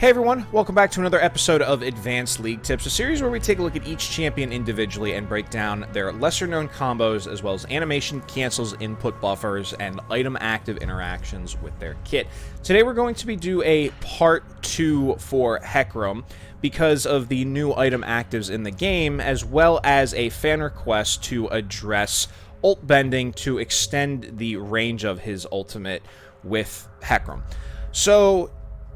Hey everyone, welcome back to another episode of Advanced League Tips, a series where we take a look at each champion individually and break down their lesser-known combos, as well as animation, cancels, input buffers, and item active interactions with their kit. Today we're going to be do a part 2 for Hecarim because of the new item actives in the game, as well as a fan request to address ult bending to extend the range of his ultimate with Hecarim. So,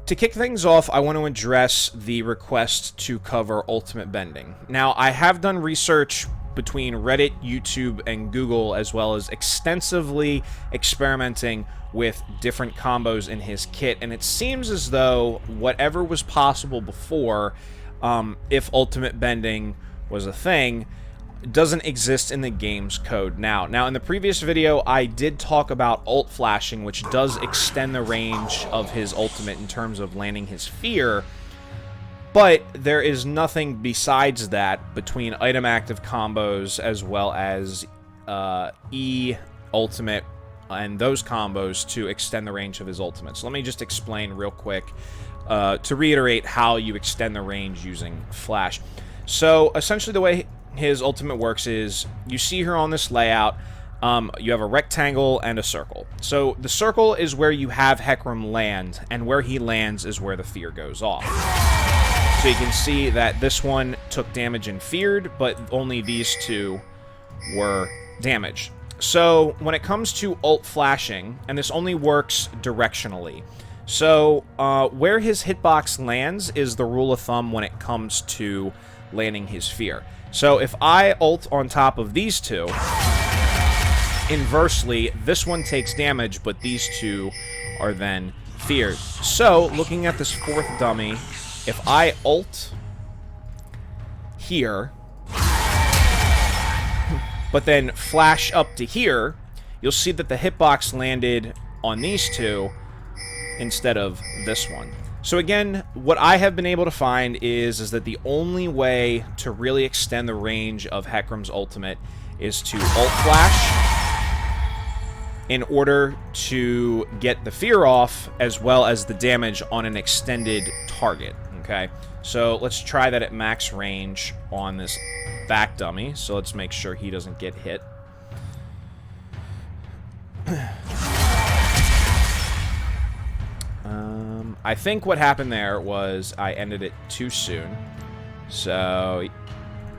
to kick things off, I want to address the request to cover ultimate bending. Now, I have done research between Reddit, YouTube, and Google, as well as extensively experimenting with different combos in his kit, and it seems as though whatever was possible before, if ultimate bending was a thing, doesn't exist in the game's code now. Now, in the previous video, I did talk about ult flashing, which does extend the range of his ultimate in terms of landing his fear, but there is nothing besides that between item active combos as well as E ultimate and those combos to extend the range of his ultimate. So let me just explain real quick to reiterate how you extend the range using flash. So essentially the way his ultimate works is, you see here on this layout, you have a rectangle and a circle. So the circle is where you have Hecarim land, and where he lands is where the fear goes off. So you can see that this one took damage and feared, but only these two were damaged. So when it comes to ult flashing, and this only works directionally, so where his hitbox lands is the rule of thumb when it comes to landing his fear. So if I ult on top of these two, inversely, this one takes damage, but these two are then feared. So, looking at this fourth dummy, if I ult here, but then flash up to here, you'll see that the hitbox landed on these two instead of this one. So again, what I have been able to find is that the only way to really extend the range of Hecarim's ultimate is to ult flash in order to get the fear off, as well as the damage on an extended target, okay? So let's try that at max range on this back dummy. So let's make sure he doesn't get hit. I think what happened there was I ended it too soon. So,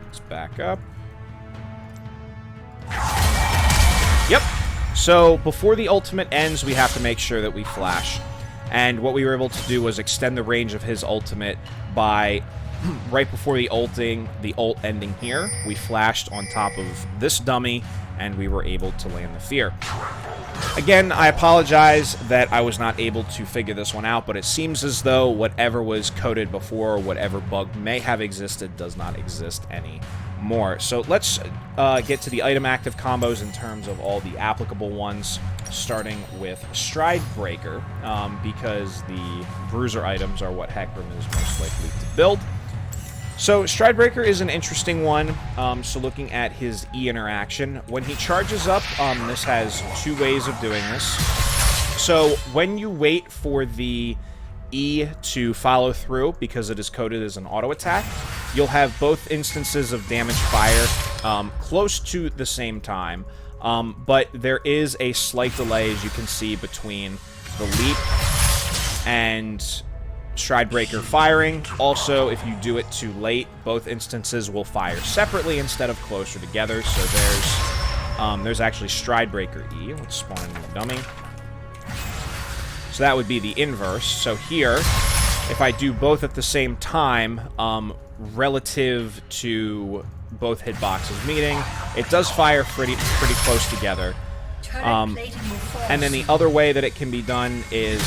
let's back up. Yep. So, before the ultimate ends, we have to make sure that we flash. And what we were able to do was extend the range of his ultimate by, right before the ult ending here, we flashed on top of this dummy, and we were able to land the fear. Again, I apologize that I was not able to figure this one out, but it seems as though whatever was coded before, whatever bug may have existed, does not exist anymore. So let's get to the item active combos in terms of all the applicable ones, starting with Stride Breaker, because the bruiser items are what Hecarim is most likely to build. So, Stride Breaker is an interesting one. So looking at his E interaction, when he charges up, this has two ways of doing this. So, when you wait for the E to follow through, because it is coded as an auto attack, you'll have both instances of damage fire close to the same time. But there is a slight delay, as you can see, between the leap and Stride Breaker firing. Also, if you do it too late, both instances will fire separately instead of closer together. So there's actually Stride Breaker E. Let's spawn in the dummy. So that would be the inverse. So here, if I do both at the same time, relative to both hitboxes meeting, it does fire pretty close together. And then the other way that it can be done is,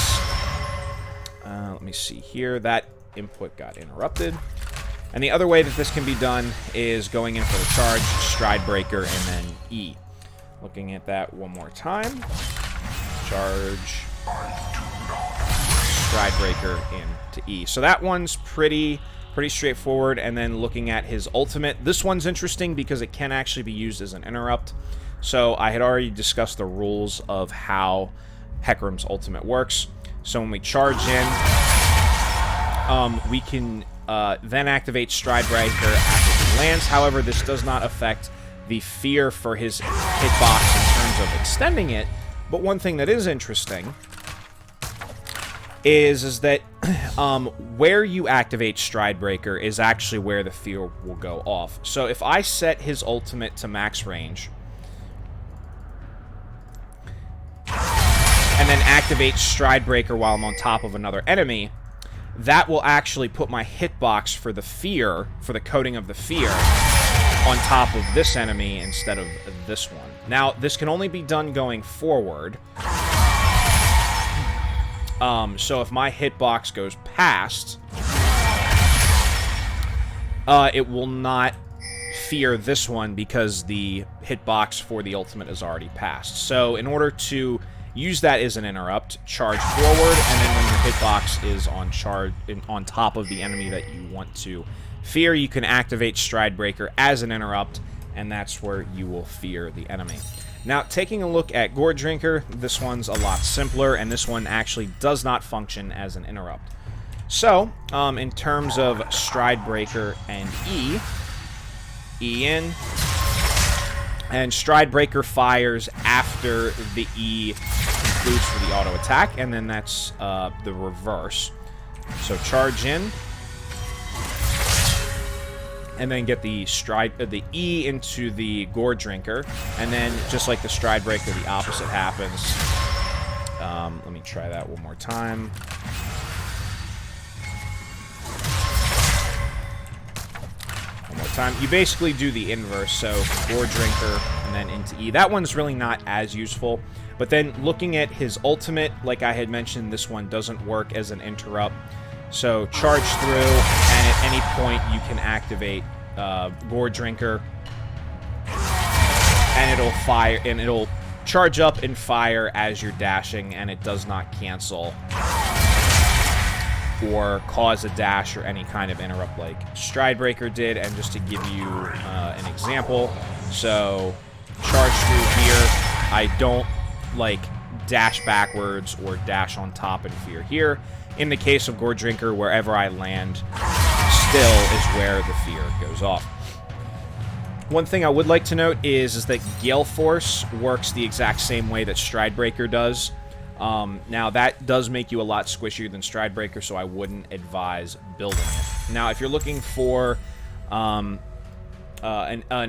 let me see here, that input got interrupted. And the other way that this can be done is going in for the charge, Stride Breaker, and then E. Looking at that one more time. Charge, Stride Breaker into E. So that one's pretty straightforward. And then looking at his ultimate, this one's interesting because it can actually be used as an interrupt. So I had already discussed the rules of how Hecarim's ultimate works. So when we charge in, we can then activate Stride Breaker after he lands. However, this does not affect the fear for his hitbox in terms of extending it. But one thing that is interesting is that where you activate Stride Breaker is actually where the fear will go off. So if I set his ultimate to max range and then activate Stride Breaker while I'm on top of another enemy, that will actually put my hitbox for the fear, for the coating of the fear, on top of this enemy instead of this one. Now, this can only be done going forward. So if my hitbox goes past, it will not fear this one because the hitbox for the ultimate is already passed. So in order to use that as an interrupt, charge forward, and then when your hitbox is on top of the enemy that you want to fear, you can activate Stride Breaker as an interrupt, and that's where you will fear the enemy. Now, taking a look at Gore Drinker, this one's a lot simpler, and this one actually does not function as an interrupt. So, in terms of Stride Breaker and E in, and Stride Breaker fires after the E concludes for the auto attack, and then that's the reverse. So charge in, and then get the the E into the Gore Drinker, and then just like the Stride Breaker, the opposite happens. Let me try that one more time. One more time. You basically do the inverse, so Gore Drinker and then into E. That one's really not as useful, but then looking at his ultimate, like I had mentioned, this one doesn't work as an interrupt. So charge through, and at any point you can activate Gore Drinker, and it'll fire, and it'll charge up and fire as you're dashing, and it does not cancel or cause a dash or any kind of interrupt like Stride Breaker did. And just to give you an example, so charge through here, I don't like dash backwards or dash on top and fear here. In the case of Gore Drinker, wherever I land still is where the fear goes off. One thing I would like to note is that Gale Force works the exact same way that Stride Breaker does. Now, that does make you a lot squishier than Stride Breaker, so I wouldn't advise building it. Now, if you're looking for an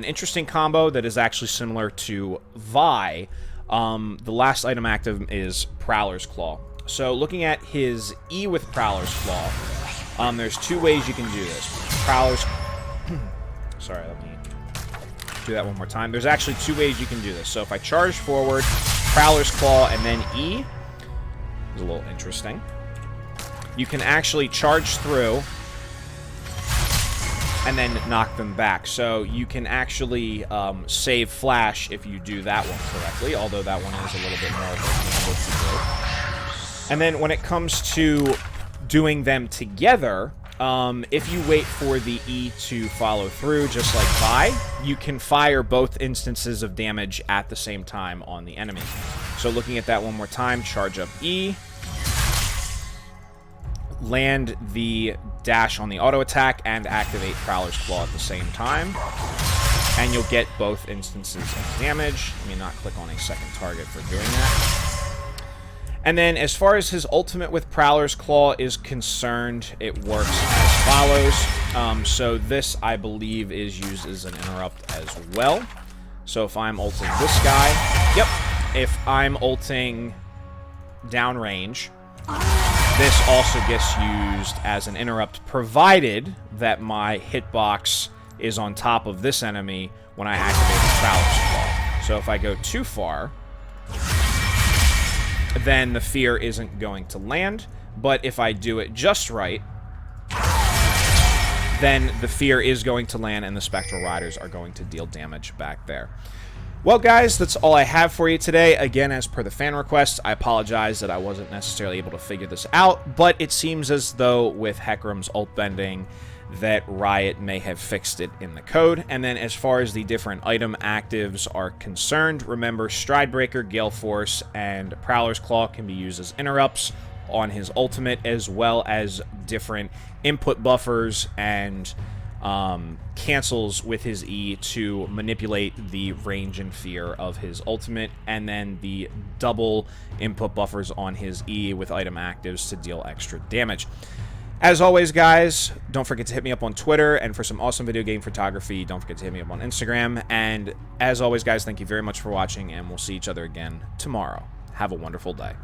interesting combo that is actually similar to Vi, the last item active is Prowler's Claw. So looking at his E with Prowler's Claw, there's two ways you can do this. Prowler's... Sorry, let me do that one more time. There's actually two ways you can do this. So if I charge forward, Prowler's Claw, and then E, is a little interesting. You can actually charge through and then knock them back. So you can actually save flash if you do that one correctly, although that one is a little bit more of a difficult to do. And then when it comes to doing them together, if you wait for the E to follow through, just like Vi, you can fire both instances of damage at the same time on the enemy. So looking at that one more time, charge up E, land the dash on the auto attack, and activate Prowler's Claw at the same time, and you'll get both instances of damage. Let me not click on a second target for doing that. And then as far as his ultimate with Prowler's Claw is concerned, it works as follows. So this, I believe, is used as an interrupt as well. So if I'm ulting this guy, yep, if I'm ulting downrange, this also gets used as an interrupt, provided that my hitbox is on top of this enemy when I activate the Prowler's Claw. So if I go too far, then the fear isn't going to land. But if I do it just right, then the fear is going to land and the Spectral Riders are going to deal damage back there. Well, guys, that's all I have for you today. Again, as per the fan request, I apologize that I wasn't necessarily able to figure this out, but it seems as though with Hecarim's ult bending that Riot may have fixed it in the code. And then as far as the different item actives are concerned, remember Stride Breaker, Gale Force, and Prowler's Claw can be used as interrupts. on his ultimate, as well as different input buffers and cancels with his E to manipulate the range and fear of his ultimate, and then the double input buffers on his E with item actives to deal extra damage. As always, guys, don't forget to hit me up on Twitter, and for some awesome video game photography, don't forget to hit me up on Instagram. And as always, guys, thank you very much for watching, and we'll see each other again tomorrow. Have a wonderful day.